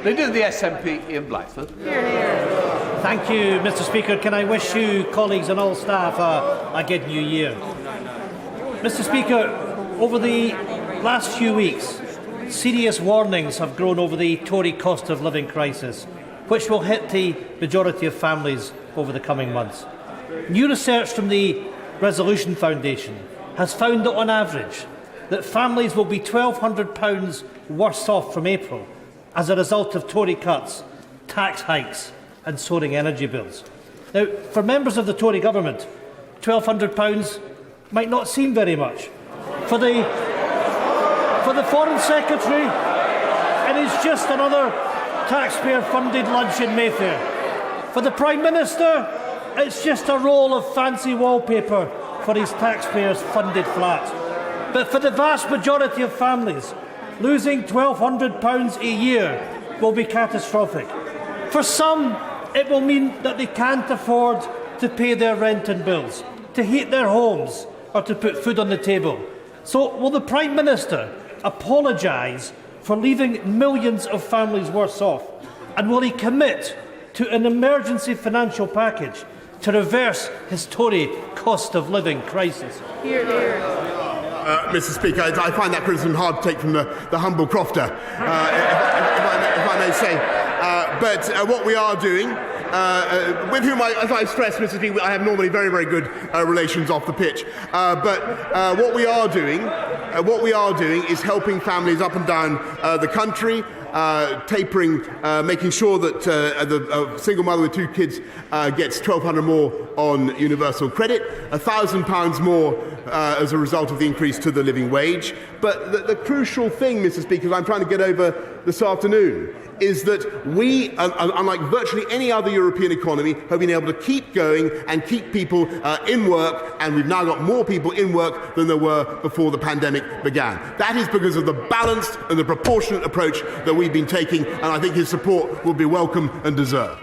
Leader of the SNP, Ian Blackford. Thank you, Mr. Speaker. Can I wish you, colleagues and all staff, a good new year? Mr. Speaker, over the last few weeks, serious warnings have grown over the Tory cost of living crisis, which will hit the majority of families over the coming months. New research from the Resolution Foundation has found that, on average, that families will be £1,200 worse off from April as a result of Tory cuts, tax hikes and soaring energy bills. Now, for members of the Tory government, £1,200 might not seem very much. For the Foreign Secretary, it is just another taxpayer-funded lunch in Mayfair. For the Prime Minister, it's just a roll of fancy wallpaper for his taxpayers-funded flat. But for the vast majority of families, losing £1,200 a year will be catastrophic. For some, it will mean that they can't afford to pay their rent and bills, to heat their homes, or to put food on the table. So will the Prime Minister apologise for leaving millions of families worse off? And will he commit to an emergency financial package to reverse his Tory cost of living crisis? Mr. Speaker, I find that criticism hard to take from the humble crofter, if I may say. But what we are doing, with whom, as I stressed, Mr. Speaker, I have normally very, very good relations off the pitch. But what we are doing is helping families up and down the country. Tapering, making sure that a single mother with 2 kids gets £1,200 more on universal credit, £1,000 more as a result of the increase to the living wage. But the crucial thing, Mr. Speaker, that I'm trying to get over this afternoon is that we, unlike virtually any other European economy, have been able to keep going and keep people in work, and we've now got more people in work than there were before the pandemic began. That is because of the balanced and the proportionate approach that we've been taking, and I think his support will be welcome and deserved.